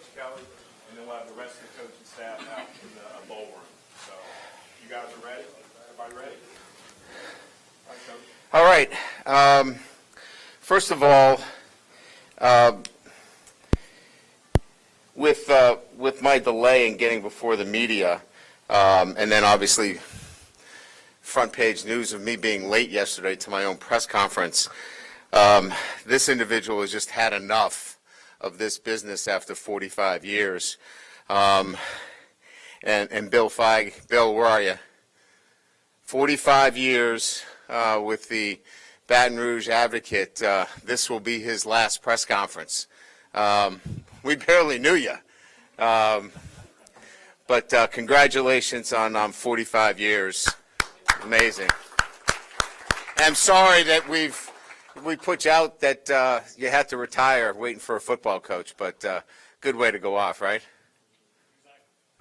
Coach Kelly, and then we'll have the rest of the coaching staff out in the bowl room. So you guys are ready? Everybody ready? All right, Coach. All right. First of all, with my delay in getting before the media, and then obviously front page news of me being late yesterday to my own press conference, this individual has just had enough of this business after 45 years. And Bill Feig, Bill, where are you? 45 years with the Baton Rouge Advocate. This will be his last press conference. We barely knew you. But congratulations on 45 years. Amazing. I'm sorry that we put you out that you had to retire waiting for a football coach, but good way to go off, right?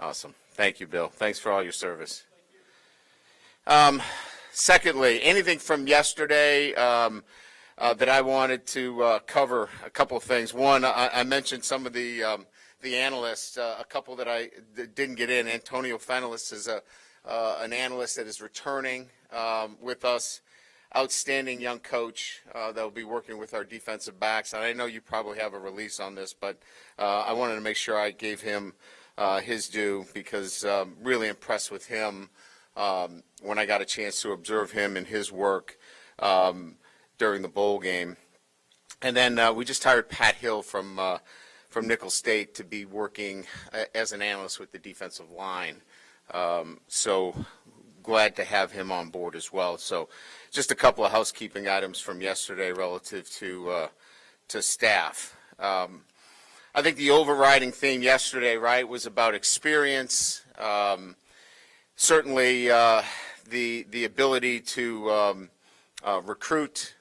Awesome. Thank you, Bill. Thanks for all your service. Secondly, anything from yesterday that I wanted to cover? A couple of things. One, I mentioned some of the analysts, a couple that I didn't get in. Antonio Fenelis is an analyst that is returning with us. Outstanding young coach that will be working with our defensive backs. And I know you probably have a release on this, but I wanted to make sure I gave him his due because really impressed with him when I got a chance to observe him and his work during the bowl game. And then we just hired Pat Hill from Nicholls State to be working as an analyst with the defensive line. So glad to have him on board as well. So just a couple of housekeeping items from yesterday relative to staff. I think the overriding theme yesterday, right, was about experience. Certainly the ability to recruit,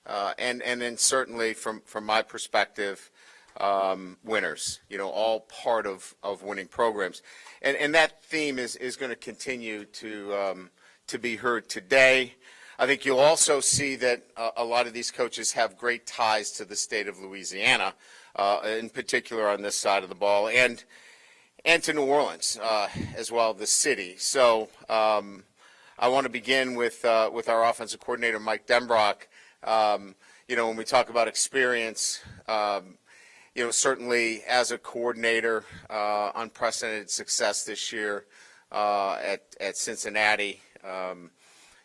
and then certainly from my perspective, winners, all part of winning programs. And that theme is going to continue to be heard today. I think you'll also see that a lot of these coaches have great ties to the state of Louisiana, in particular on this side of the ball, and to New Orleans as well, the city. So I want to begin with our offensive coordinator, Mike Denbrock. When we talk about experience, certainly as a coordinator, unprecedented success this year at Cincinnati.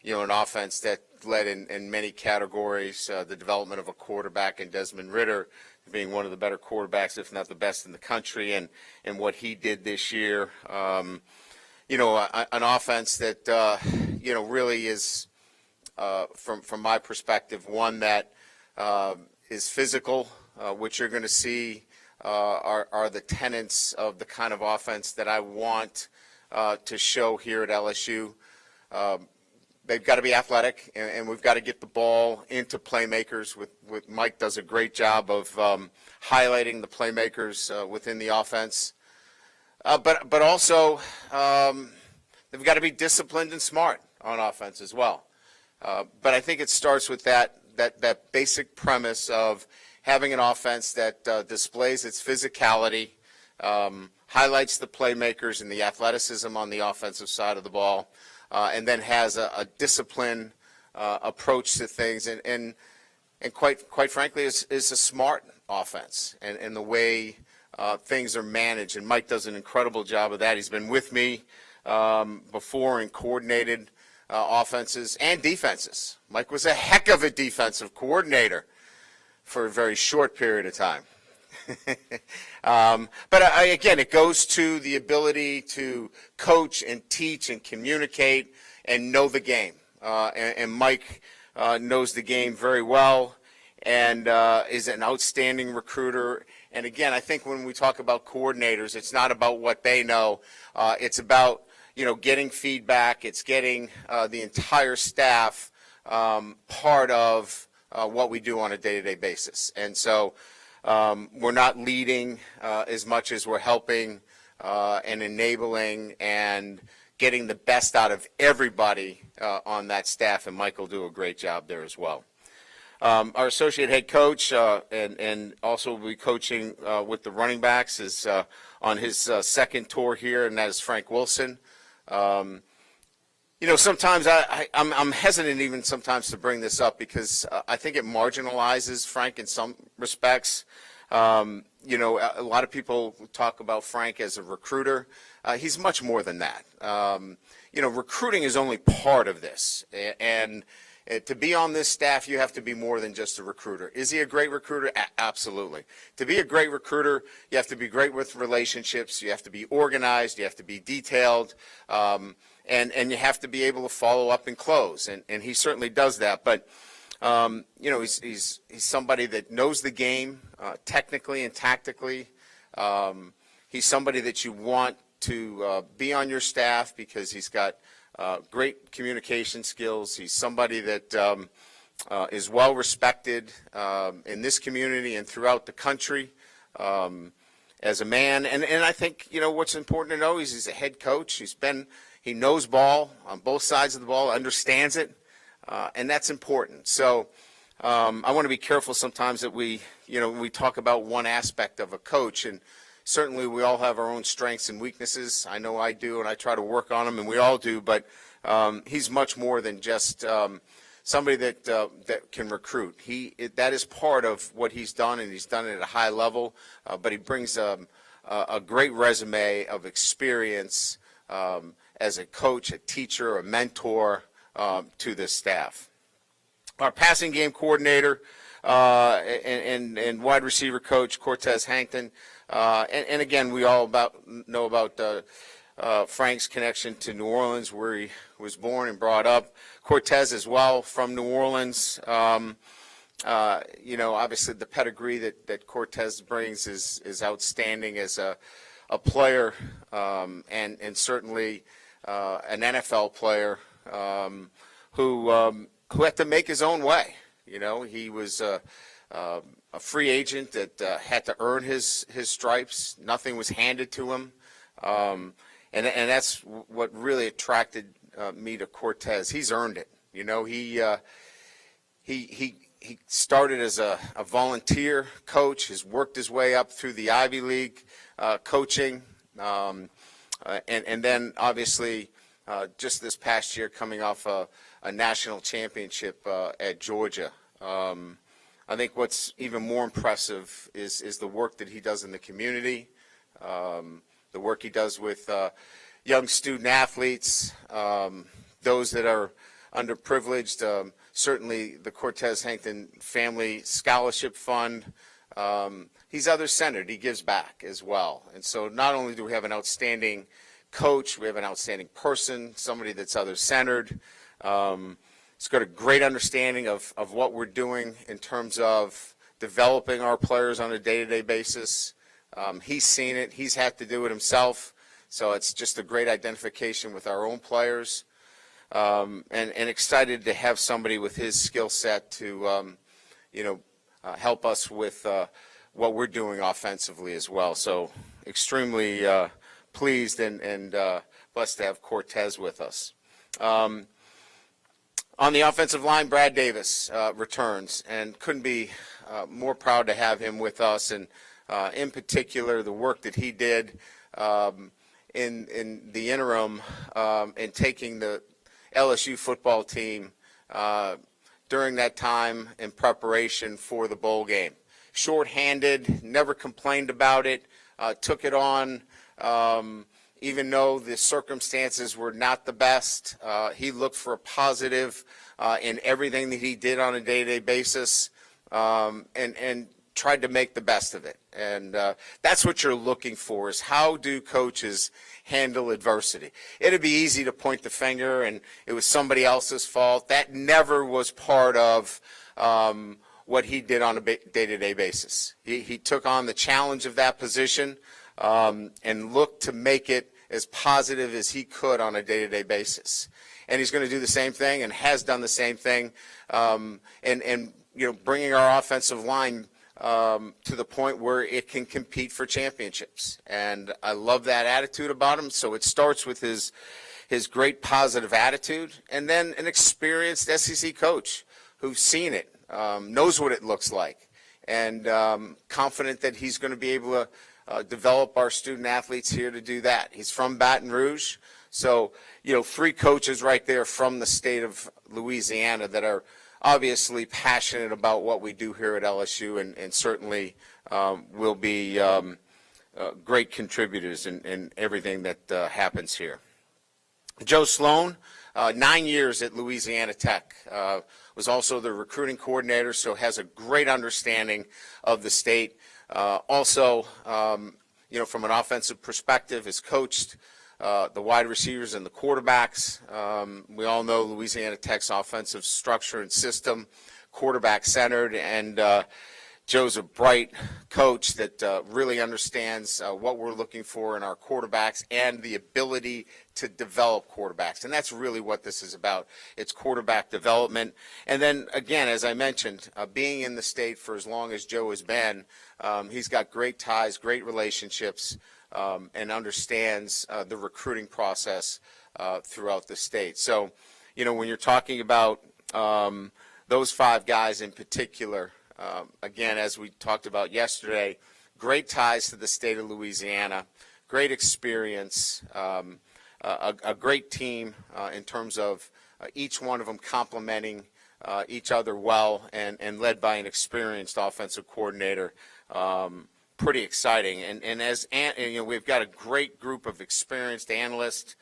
An offense that led in many categories, the development of a quarterback in Desmond Ridder, being one of the better quarterbacks, if not the best in the country, and what he did this year. An offense that, really is, from my perspective, one that is physical, which you're going to see are the tenets of the kind of offense that I want to show here at LSU. They've got to be athletic, and we've got to get the ball into playmakers. With Mike does a great job of highlighting the playmakers within the offense. But also, they've got to be disciplined and smart on offense as well. But I think it starts with that basic premise of having an offense that displays its physicality, highlights the playmakers and the athleticism on the offensive side of the ball, and then has a disciplined approach to things, and quite frankly is a smart offense, and the way things are managed. And Mike does an incredible job of that. He's been with me before and coordinated offenses and defenses. Mike was a heck of a defensive coordinator for a very short period of time. But again, it goes to the ability to coach and teach and communicate and know the game. And Mike knows the game very well and is an outstanding recruiter. And again, I think when we talk about coordinators, it's not about what they know. It's about, getting feedback. It's getting the entire staff part of what we do on a day-to-day basis. And so we're not leading as much as we're helping and enabling and getting the best out of everybody on that staff, and Mike will do a great job there as well. Our associate head coach and also will be coaching with the running backs is on his second tour here, and that is Frank Wilson. Sometimes I'm hesitant even sometimes to bring this up because I think it marginalizes Frank in some respects. A lot of people talk about Frank as a recruiter. He's much more than that. Recruiting is only part of this, and to be on this staff, you have to be more than just a recruiter. Is he a great recruiter? Absolutely. To be a great recruiter, you have to be great with relationships. You have to be organized. You have to be detailed. And you have to be able to follow up and close. And he certainly does that. But, he's somebody that knows the game technically and tactically. He's somebody that you want to be on your staff because he's got great communication skills. He's somebody that is well respected in this community and throughout the country as a man. And I think, what's important to know is he's a head coach. He knows ball on both sides of the ball, understands it, and that's important. So I want to be careful sometimes that we talk about one aspect of a coach, and certainly we all have our own strengths and weaknesses. I know I do, and I try to work on them, and we all do, but he's much more than just somebody that can recruit. That is part of what he's done, and he's done it at a high level, but he brings a great resume of experience as a coach, a teacher, a mentor to this staff. Our passing game coordinator and wide receiver coach, Cortez Hankton. And again, we all know about Frank's connection to New Orleans, where he was born and brought up. Cortez as well from New Orleans. Obviously the pedigree that Cortez brings is outstanding as a player and certainly an NFL player who had to make his own way. He was a free agent that had to earn his stripes. Nothing was handed to him, and that's what really attracted me to Cortez. He's earned it. He started as a volunteer coach, has worked his way up through the Ivy League coaching, and then obviously just this past year coming off a national championship at Georgia. I think what's even more impressive is the work that he does in the community, the work he does with young student athletes, those that are underprivileged, certainly the Cortez Hankton Family Scholarship Fund. He's other-centered. He gives back as well. And so not only do we have an outstanding coach, we have an outstanding person, somebody that's other-centered. He's got a great understanding of what we're doing in terms of developing our players on a day-to-day basis. He's seen it. He's had to do it himself. So it's just a great identification with our own players. And excited to have somebody with his skill set to, help us with what we're doing offensively as well. So extremely pleased and blessed to have Cortez with us. On the offensive line, Brad Davis returns, and couldn't be more proud to have him with us. And in particular, the work that he did in the interim in taking the LSU football team during that time in preparation for the bowl game. Short-handed, never complained about it, took it on, even though the circumstances were not the best. He looked for a positive in everything that he did on a day-to-day basis, and tried to make the best of it. And that's what you're looking for, is how do coaches handle adversity. It'd be easy to point the finger and it was somebody else's fault. That never was part of what he did on a day-to-day basis. He took on the challenge of that position and looked to make it as positive as he could on a day-to-day basis. And he's going to do the same thing and has done the same thing, and bringing our offensive line to the point where it can compete for championships. And I love that attitude about him. So it starts with his great positive attitude, and then an experienced SEC coach who's seen it knows what it looks like, and confident that he's going to be able to develop our student athletes here to do that. He's from Baton Rouge, so, 3 coaches right there from the state of Louisiana that are obviously passionate about what we do here at LSU, and certainly will be great contributors in everything that happens here. Joe Sloan, 9 years at Louisiana Tech, was also the recruiting coordinator, so has a great understanding of the state. Also, from an offensive perspective, has coached the wide receivers and the quarterbacks. We all know Louisiana Tech's offensive structure and system, quarterback-centered, and Joe's a bright coach that really understands what we're looking for in our quarterbacks and the ability to develop quarterbacks. And that's really what this is about. It's quarterback development. And then, again, as I mentioned, being in the state for as long as Joe has been, he's got great ties, great relationships, and understands the recruiting process throughout the state. So, when you're talking about those 5 guys in particular, again, as we talked about yesterday, great ties to the state of Louisiana, great experience, a great team in terms of each one of them complementing each other well, and led by an experienced offensive coordinator. Pretty exciting. And we've got a great group of experienced analysts,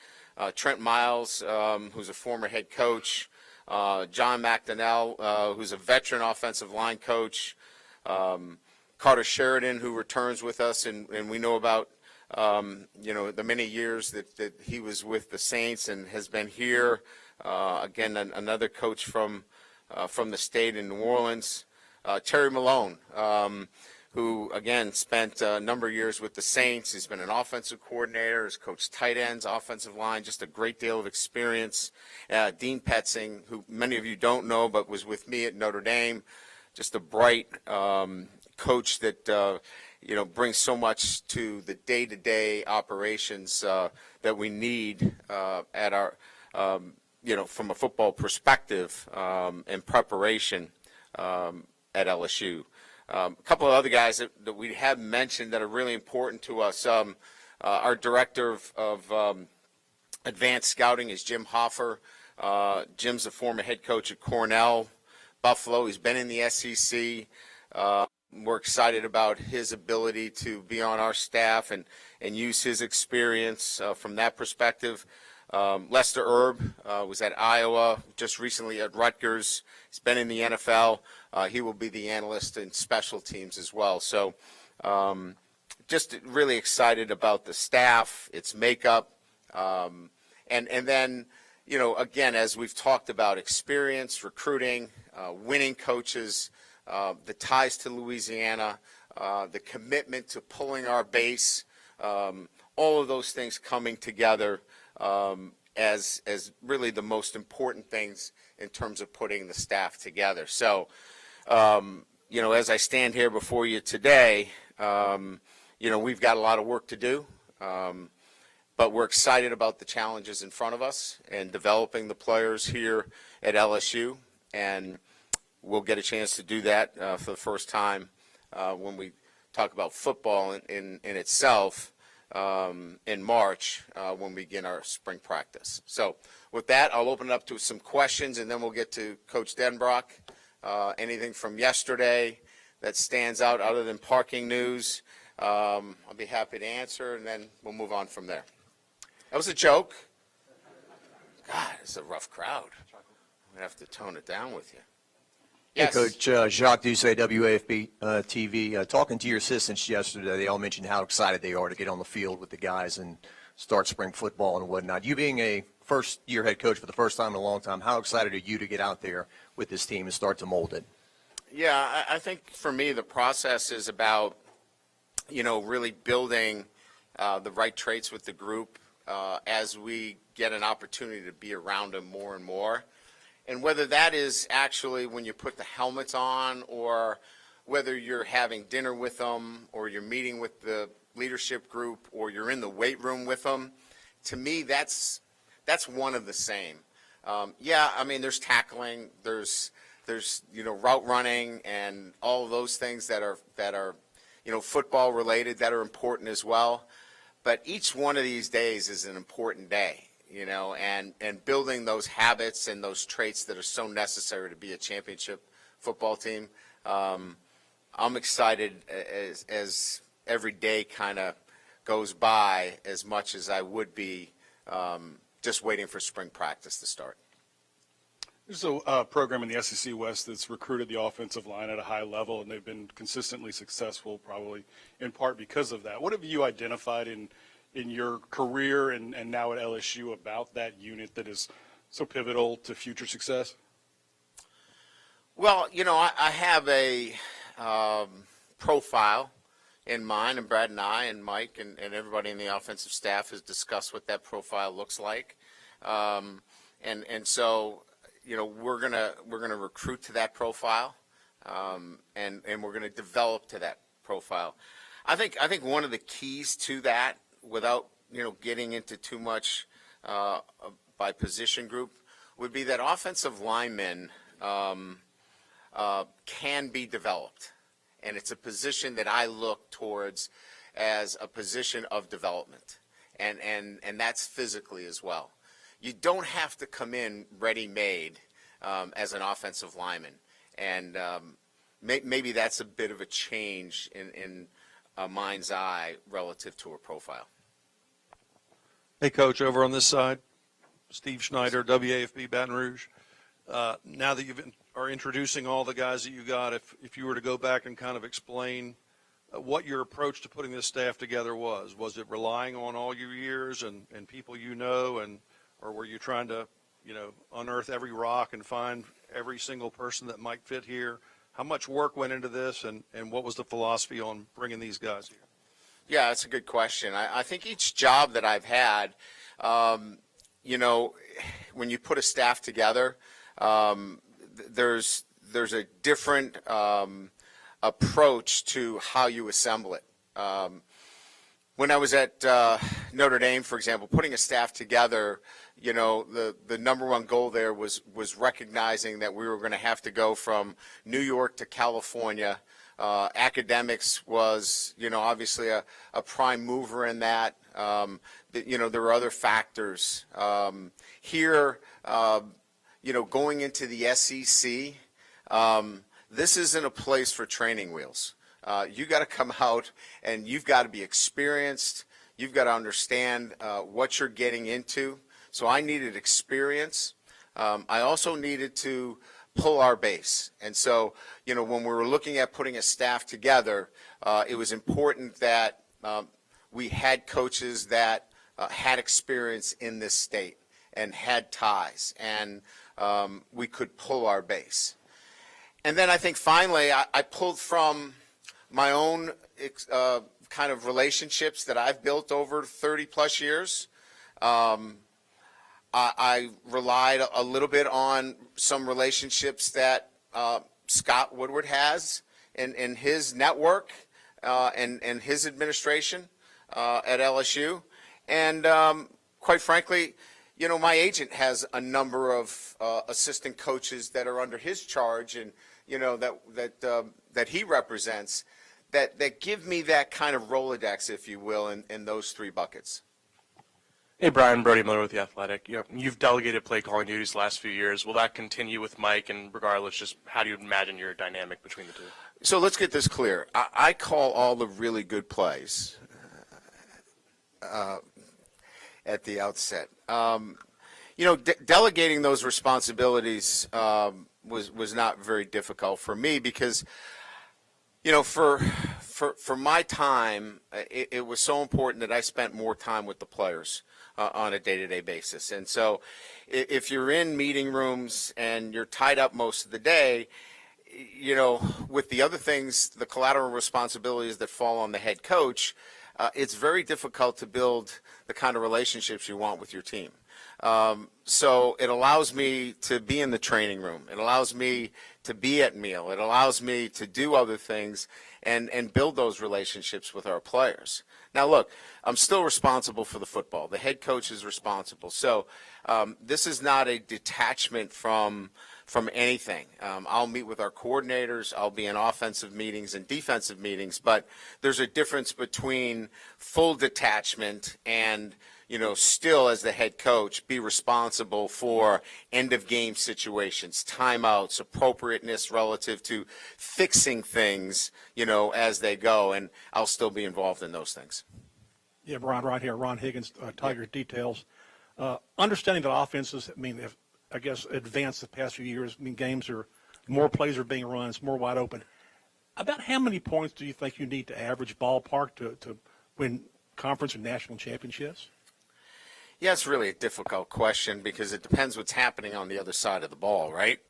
Trent Miles, who's a former head coach, John McDonnell, who's a veteran offensive line coach, Carter Sheridan, who returns with us, and we know about, the many years that he was with the Saints and has been here. Again, another coach from the state in New Orleans. Terry Malone, who, again, spent a number of years with the Saints. He's been an offensive coordinator, has coached tight ends, offensive line, just a great deal of experience. Dean Petzing, who many of you don't know but was with me at Notre Dame, just a bright coach that, brings so much to the day-to-day operations that we need at our, from a football perspective and preparation at LSU. A couple of other guys that we have mentioned that are really important to us. Our director of advanced scouting is Jim Hoffer. Jim's a former head coach at Cornell, Buffalo. He's been in the SEC. We're excited about his ability to be on our staff and use his experience from that perspective. Lester Erb was at Iowa, just recently at Rutgers. He's been in the NFL. He will be the analyst in special teams as well. So just really excited about the staff, its makeup, and then, again, as we've talked about, experience, recruiting, winning coaches, the ties to Louisiana, the commitment to pulling our base, all of those things coming together as really the most important things in terms of putting the staff together. So, as I stand here before you today, we've got a lot of work to do, but we're excited about the challenges in front of us and developing the players here at LSU, and we'll get a chance to do that for the first time when we talk about football in itself in March when we begin our spring practice. So with that, I'll open it up to some questions, and then we'll get to Coach Denbrock. Anything from yesterday that stands out other than parking news, I'll be happy to answer, and then we'll move on from there. That was a joke. God, it's a rough crowd. I'm going to have to tone it down with you. Yes. Hey, Coach, Jacques Doucet, WAFB TV. Talking to your assistants yesterday, they all mentioned how excited they are to get on the field with the guys and start spring football and whatnot. You being a first-year head coach for the first time in a long time, how excited are you to get out there with this team and start to mold it? Yeah, I think for me the process is about, really building the right traits with the group as we get an opportunity to be around them more and more. And whether that is actually when you put the helmets on, or whether you're having dinner with them, or you're meeting with the leadership group, or you're in the weight room with them, to me that's one of the same. There's tackling, there's there's, route running and all of those things that are, football related that are important as well. But each one of these days is an important day, and building those habits and those traits that are so necessary to be a championship football team. I'm excited as every day kind of goes by as much as I would be just waiting for spring practice to start. There's a program in the SEC West that's recruited the offensive line at a high level, and they've been consistently successful, probably in part because of that. What have you identified in your career and now at LSU about that unit that is so pivotal to future success? Well, I have a profile in mind, and Brad and I and Mike and everybody in the offensive staff has discussed what that profile looks like. And so, we're gonna recruit to that profile, and we're gonna develop to that profile. I think one of the keys to that, without getting into too much by position group, would be that offensive linemen can be developed, and it's a position that I look towards as a position of development, and that's physically as well. You don't have to come in ready-made as an offensive lineman, and maybe that's a bit of a change in a mind's eye relative to a profile. Hey, Coach, over on this side, Steve Schneider, WAFB Baton Rouge. Now that you are introducing all the guys that you got, if you were to go back and kind of explain what your approach to putting this staff together was it relying on all your years and people or were you trying to, unearth every rock and find every single person that might fit here? How much work went into this, and what was the philosophy on bringing these guys here? Yeah, that's a good question. I think each job that I've had, when you put a staff together, there's a different approach to how you assemble it. When I was at Notre Dame, for example, putting a staff together, the number one goal there was recognizing that we were going to have to go from New York to California. Academics was, obviously a prime mover in that. There were other factors. Here, going into the SEC, this isn't a place for training wheels. You got to come out and you've got to be experienced. You've got to understand what you're getting into. So I needed experience. I also needed to pull our base. And so, when we were looking at putting a staff together, it was important that we had coaches that had experience in this state and had ties, and we could pull our base. And then I think finally I pulled from my own kind of relationships that I've built over 30 plus years. I relied a little bit on some relationships that Scott Woodward has in his network and his administration at LSU. And quite frankly, my agent has a number of assistant coaches that are under his charge and, that he represents that give me that kind of Rolodex, if you will, in those three buckets. Hey, Brian, Brody Miller with The Athletic. You've delegated play calling duties the last few years. Will that continue with Mike? And regardless, just how do you imagine your dynamic between the two? So let's get this clear. I call all the really good plays at the outset. Delegating those responsibilities was not very difficult for me because, for my time, it was so important that I spent more time with the players on a day-to-day basis. And so if you're in meeting rooms and you're tied up most of the day, with the other things, the collateral responsibilities that fall on the head coach, it's very difficult to build the kind of relationships you want with your team. So it allows me to be in the training room. It allows me to be at meal. It allows me to do other things and build those relationships with our players. Now, look, I'm still responsible for the football. The head coach is responsible. So this is not a detachment from anything. I'll meet with our coordinators. I'll be in offensive meetings and defensive meetings. But there's a difference between full detachment and still as the head coach, be responsible for end-of-game situations, timeouts, appropriateness relative to fixing things, as they go, and I'll still be involved in those things. Yeah, Brian, right here. Ron Higgins, Tiger Details. Understanding that offenses, have, I guess, advanced the past few years. Games more plays are being run. It's more wide open. About how many points do you think you need to average ballpark to win conference and national championships? Yeah, it's really a difficult question because it depends what's happening on the other side of the ball, right?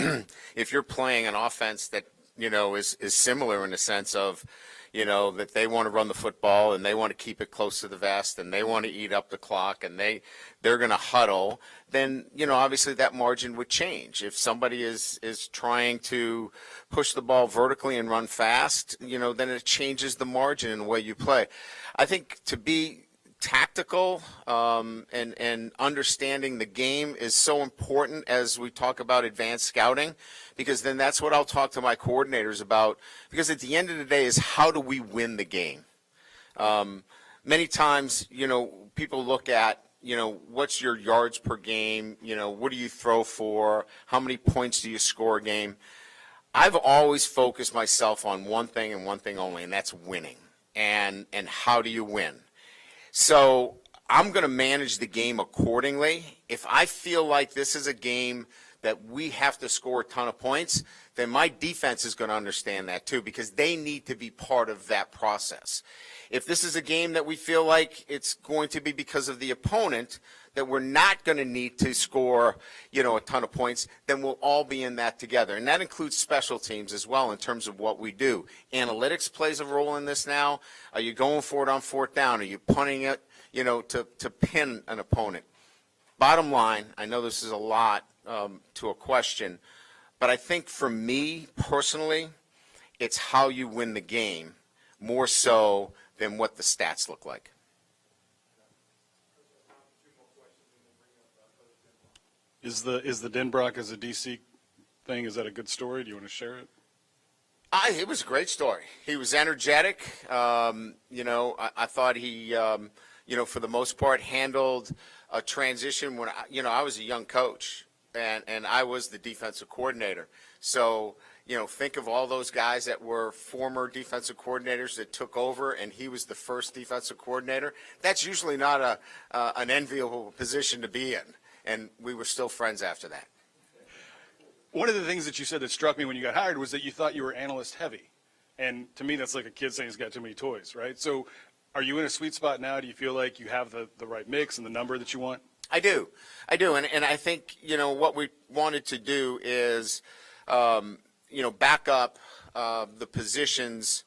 If you're playing an offense that, is similar in the sense of, that they want to run the football and they want to keep it close to the vest and they want to eat up the clock and they're going to huddle, then, obviously that margin would change. If somebody is trying to push the ball vertically and run fast, then it changes the margin in the way you play. I think to be tactical and understanding the game is so important as we talk about advanced scouting, because then that's what I'll talk to my coordinators about, because at the end of the day is how do we win the game? Many times, people look at, what's your yards per game? What do you throw for? How many points do you score a game? I've always focused myself on one thing and one thing only, and that's winning. And how do you win? So I'm going to manage the game accordingly. If I feel like this is a game that we have to score a ton of points, then my defense is going to understand that too, because they need to be part of that process. If this is a game that we feel like it's going to be because of the opponent, that we're not going to need to score, a ton of points, then we'll all be in that together. And that includes special teams as well in terms of what we do. Analytics plays a role in this now. Are you going for it on fourth down? Are you punting it, to pin an opponent? Bottom line, I know this is a lot to a question, but I think for me personally, it's how you win the game more so than what the stats look like. Is the Denbrock as a DC thing, is that a good story? Do you want to share it? It was a great story. He was energetic. I thought he, for the most part, handled a transition when, I was a young coach and I was the defensive coordinator. So, think of all those guys that were former defensive coordinators that took over and he was the first defensive coordinator. That's usually not an enviable position to be in. And we were still friends after that. One of the things that you said that struck me when you got hired was that you thought you were analyst heavy. And to me, that's like a kid saying he's got too many toys, right? So are you in a sweet spot now? Do you feel like you have the right mix and the number that you want? I do. And I think, what we wanted to do is, back up the positions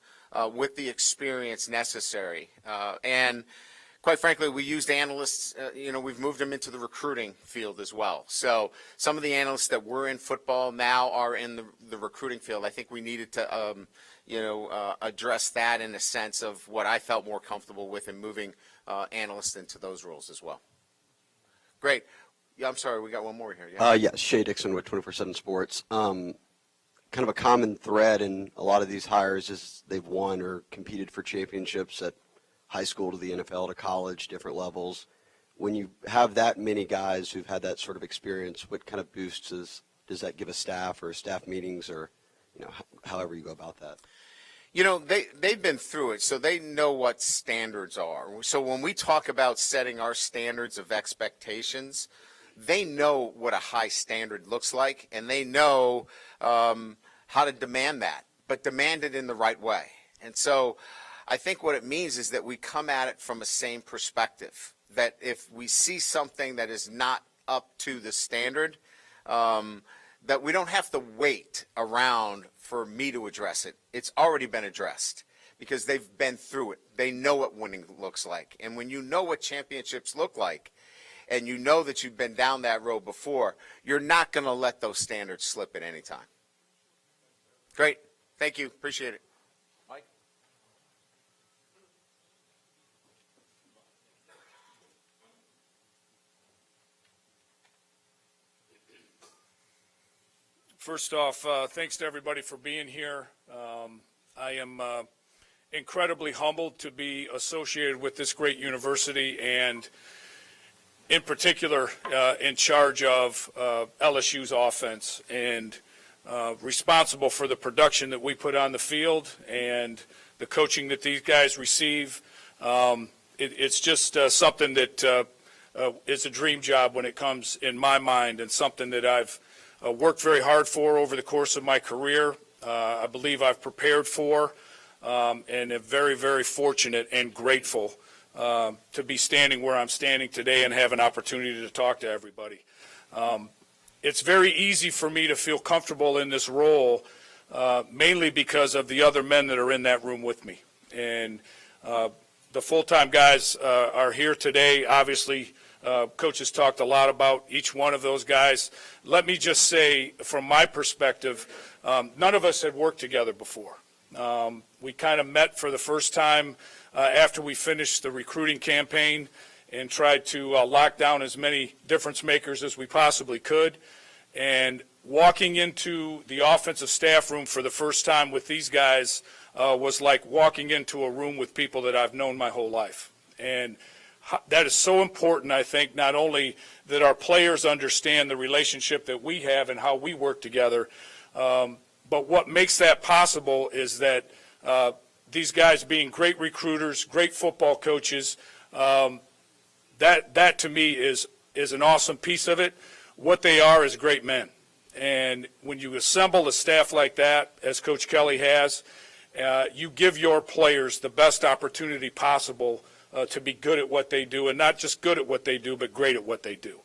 with the experience necessary. And quite frankly, we used analysts, we've moved them into the recruiting field as well. So some of the analysts that were in football now are in the recruiting field. I think we needed to, address that in a sense of what I felt more comfortable with in moving analysts into those roles as well. Great. Yeah, I'm sorry, we got one more here. Yeah. Yes, Shay Dixon with 24/7 Sports. Kind of a common thread in a lot of these hires is they've won or competed for championships at high school to the NFL to college, different levels. When you have that many guys who've had that sort of experience, what kind of boosts does that give a staff or staff meetings or, however you go about that? They've been through it, so they know what standards are. So when we talk about setting our standards of expectations, they know what a high standard looks like, and they know how to demand that, but demand it in the right way. And so I think what it means is that we come at it from a same perspective, that if we see something that is not up to the standard, that we don't have to wait around for me to address it. It's already been addressed because they've been through it. They know what winning looks like. And when you know what championships look like, and you know that you've been down that road before, you're not going to let those standards slip at any time. Great. Thank you. Appreciate it. Mike? First off, thanks to everybody for being here. I am incredibly humbled to be associated with this great university and in particular in charge of LSU's offense and responsible for the production that we put on the field and the coaching that these guys receive. It's just something that is a dream job when it comes in my mind, and something that I've worked very hard for over the course of my career. I believe I've prepared for, and am very, very fortunate and grateful to be standing where I'm standing today and have an opportunity to talk to everybody. It's very easy for me to feel comfortable in this role, mainly because of the other men that are in that room with me. And the full-time guys are here today. Obviously, Coach has talked a lot about each one of those guys. Let me just say, from my perspective, none of us had worked together before. We kind of met for the first time after we finished the recruiting campaign and tried to lock down as many difference makers as we possibly could. And walking into the offensive staff room for the first time with these guys was like walking into a room with people that I've known my whole life. And that is so important, I think, not only that our players understand the relationship that we have and how we work together, but what makes that possible is that these guys being great recruiters, great football coaches, that to me is an awesome piece of it. What they are is great men. And when you assemble a staff like that, as Coach Kelly has, you give your players the best opportunity possible to be good at what they do, and not just good at what they do, but great at what they do.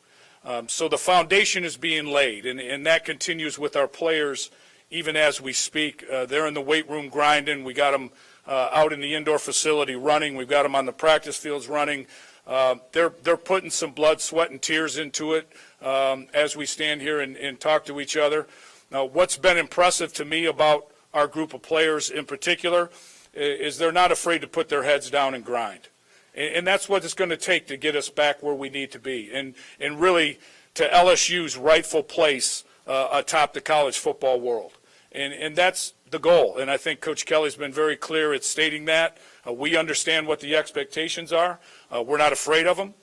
So the foundation is being laid, and that continues with our players even as we speak. They're in the weight room grinding. We got them out in the indoor facility running. We've got them on the practice fields running. They're putting some blood, sweat, and tears into it as we stand here and talk to each other. Now, what's been impressive to me about our group of players in particular is they're not afraid to put their heads down and grind. And that's what it's going to take to get us back where we need to be, and really to LSU's rightful place atop the college football world. And that's the goal. And I think Coach Kelly's been very clear at stating that. We understand what the expectations are. We're not afraid of them.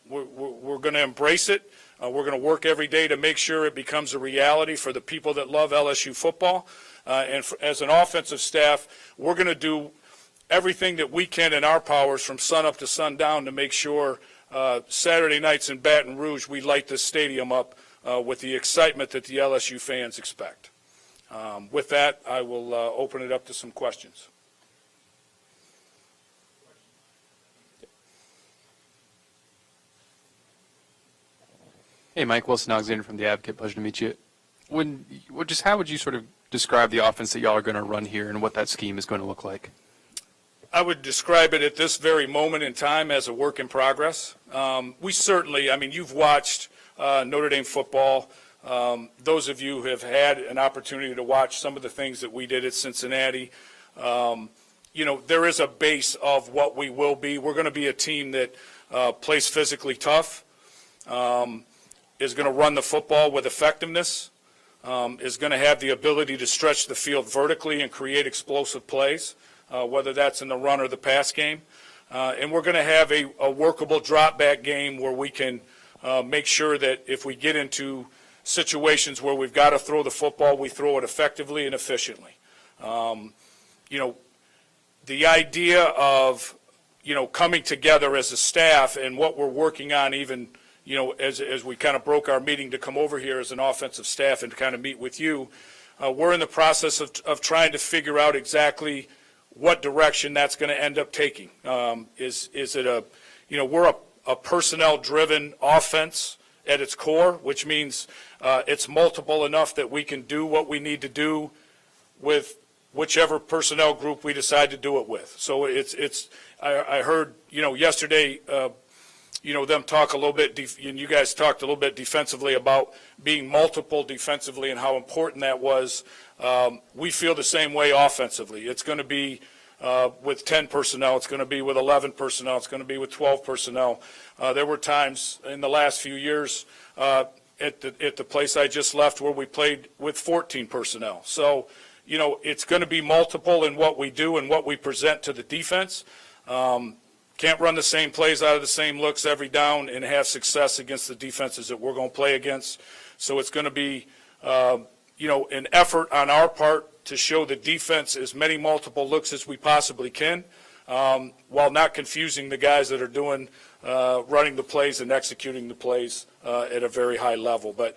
We're going to embrace it. We're going to work every day to make sure it becomes a reality for the people that love LSU football. As an offensive staff, we're going to do everything that we can in our powers from sun up to sundown to make sure Saturday nights in Baton Rouge we light this stadium up with the excitement that the LSU fans expect. With that, I will open it up to some questions. Hey, Mike, Wilson Alexander from The Advocate. Pleasure to meet you. How would you sort of describe the offense that y'all are going to run here and what that scheme is going to look like? I would describe it at this very moment in time as a work in progress. We certainly, you've watched Notre Dame football. Those of you who have had an opportunity to watch some of the things that we did at Cincinnati, there is a base of what we will be. We're going to be a team that plays physically tough, is going to run the football with effectiveness, is going to have the ability to stretch the field vertically and create explosive plays, whether that's in the run or the pass game. And we're going to have a workable drop-back game where we can make sure that if we get into situations where we've got to throw the football, we throw it effectively and efficiently. The idea of, coming together as a staff and what we're working on even, as we kind of broke our meeting to come over here as an offensive staff and to kind of meet with you, we're in the process of trying to figure out exactly what direction that's going to end up taking. Is it we're a personnel-driven offense at its core, which means it's multiple enough that we can do what we need to do with whichever personnel group we decide to do it with. So I heard, yesterday them talk a little bit, and you guys talked a little bit defensively about being multiple defensively and how important that was. We feel the same way offensively. It's going to be with 10 personnel. It's going to be with 11 personnel. It's going to be with 12 personnel. There were times in the last few years at the place I just left where we played with 14 personnel. So, it's going to be multiple in what we do and what we present to the defense. Can't run the same plays out of the same looks every down and have success against the defenses that we're going to play against. So it's going to be, an effort on our part to show the defense as many multiple looks as we possibly can, while not confusing the guys that are doing, running the plays and executing the plays at a very high level. But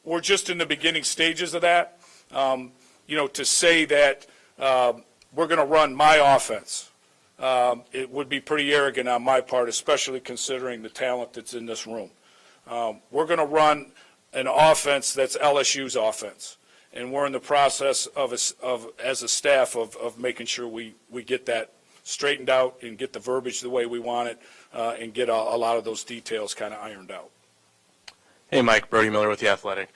we're just in the beginning stages of that. To say that we're going to run my offense, it would be pretty arrogant on my part, especially considering the talent that's in this room. We're going to run an offense that's LSU's offense, and we're in the process as a staff of making sure we get that straightened out and get the verbiage the way we want it, and get a lot of those details kind of ironed out. Hey, Mike, Brody Miller with The Athletic.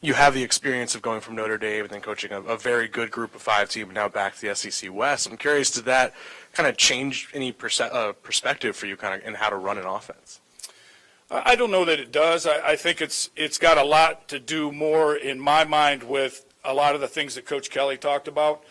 You have the experience of going from Notre Dame and then coaching a very good group of 5 team, now back to the SEC West. I'm curious, did that kind of change any perspective for you kind of in how to run an offense? I don't know that it does. I think it's got a lot to do more in my mind with a lot of the things that Coach Kelly talked about,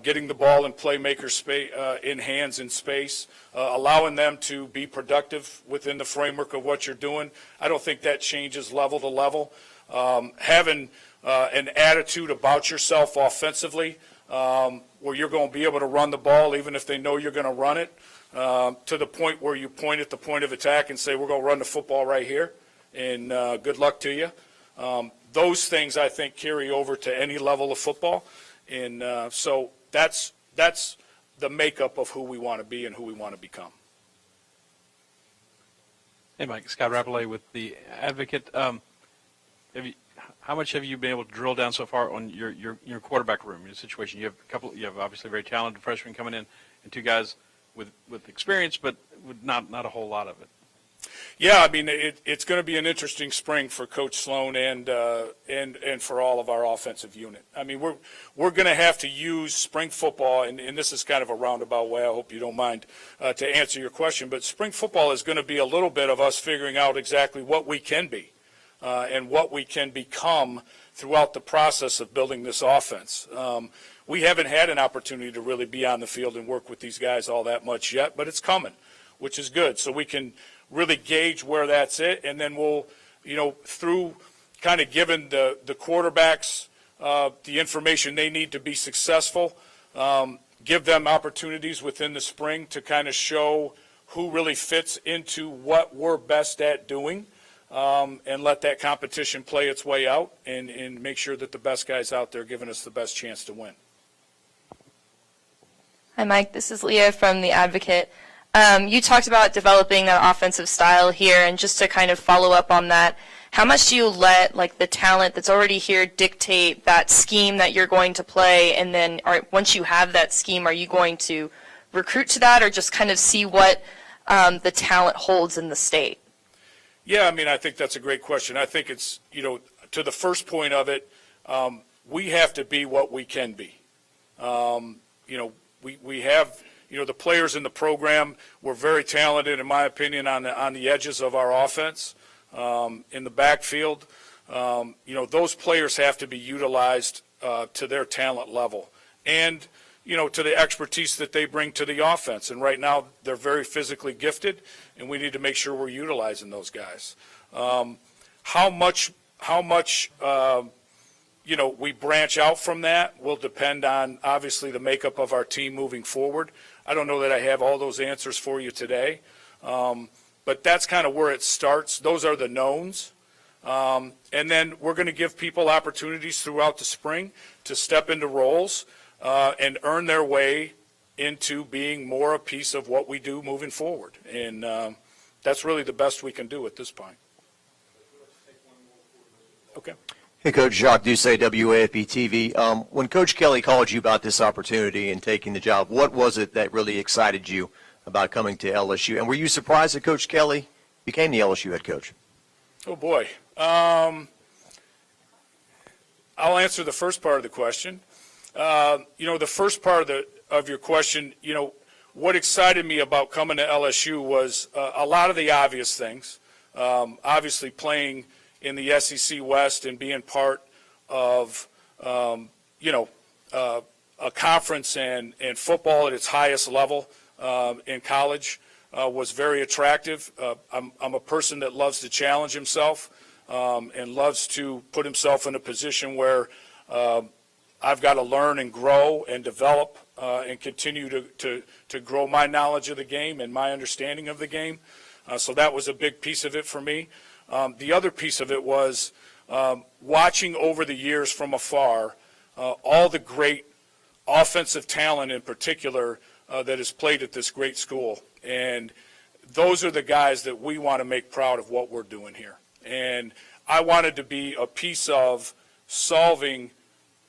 getting the ball in playmaker in hands in space, allowing them to be productive within the framework of what you're doing. I don't think that changes level to level. Having an attitude about yourself offensively, where you're going to be able to run the ball even if they know you're going to run it, to the point where you point at the point of attack and say, we're going to run the football right here, and good luck to you. Those things, I think, carry over to any level of football. And so that's the makeup of who we want to be and who we want to become. Hey, Mike, Scott Rappelay with The Advocate. How much have you been able to drill down so far on your quarterback room, your situation? You have obviously very talented freshmen coming in and 2 guys with experience, but with not a whole lot of it. Yeah, I mean, it's going to be an interesting spring for Coach Sloan and for all of our offensive unit. I mean, we're going to have to use spring football, and this is kind of a roundabout way, I hope you don't mind, to answer your question, but spring football is going to be a little bit of us figuring out exactly what we can be and what we can become throughout the process of building this offense. We haven't had an opportunity to really be on the field and work with these guys all that much yet, but it's coming, which is good. So we can really gauge where that's at, and then we'll, through kind of giving the quarterbacks the information they need to be successful, give them opportunities within the spring to kind of show who really fits into what we're best at doing, and let that competition play its way out and make sure that the best guys out there giving us the best chance to win. Hi, Mike. This is Leah from The Advocate. You talked about developing that offensive style here, and just to kind of follow up on that, how much do you let the talent that's already here dictate that scheme that you're going to play, and then once you have that scheme, are you going to recruit to that or just kind of see what the talent holds in the state? Yeah, I mean, I think that's a great question. I think it's, to the first point of it, we have to be what we can be. We have, the players in the program. We're very talented, in my opinion, on the edges of our offense, in the backfield. Those players have to be utilized to their talent level and, to the expertise that they bring to the offense. And right now, they're very physically gifted, and we need to make sure we're utilizing those guys. How much we branch out from that will depend on, obviously, the makeup of our team moving forward. I don't know that I have all those answers for you today, but that's kind of where it starts. Those are the knowns. And then we're going to give people opportunities throughout the spring to step into roles and earn their way into being more a piece of what we do moving forward. And that's really the best we can do at this point. Okay. Hey, Coach, Jacques Doucet, WAFB TV. When Coach Kelly called you about this opportunity and taking the job, what was it that really excited you about coming to LSU. And were you surprised that Coach Kelly became the LSU head coach? Oh, boy. I'll answer the first part of the question. The first part of your question, what excited me about coming to LSU was a lot of the obvious things. Obviously, playing in the SEC West and being part of, a conference and football at its highest level in college was very attractive. I'm a person that loves to challenge himself and loves to put himself in a position where I've got to learn and grow and develop and continue to grow my knowledge of the game and my understanding of the game. So that was a big piece of it for me. The other piece of it was watching over the years from afar all the great offensive talent in particular that has played at this great school. And those are the guys that we want to make proud of what we're doing here. And I wanted to be a piece of solving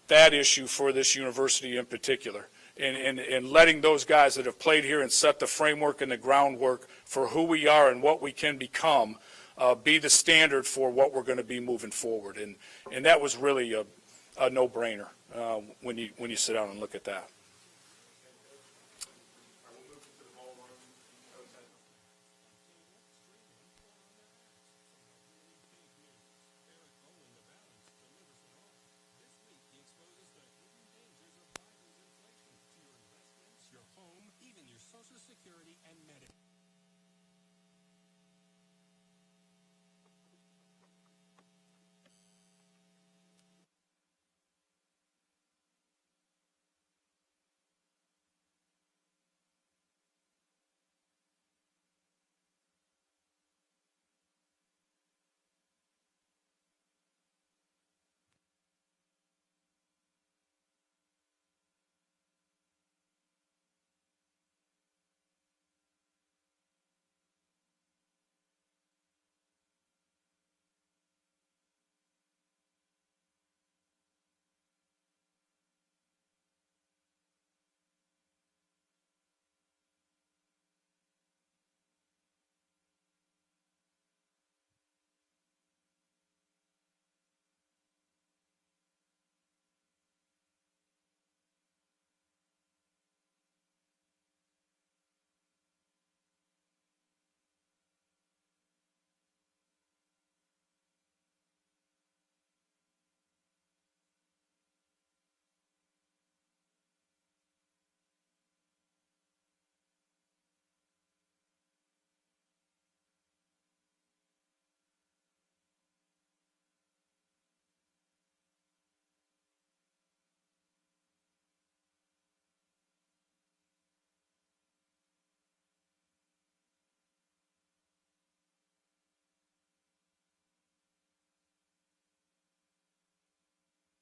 that issue for this university in particular, and letting those guys that have played here and set the framework and the groundwork for who we are and what we can become be the standard for what we're going to be moving forward. And that was really a no-brainer when you sit down and look at that. Your home, even your Social Security and Medicare.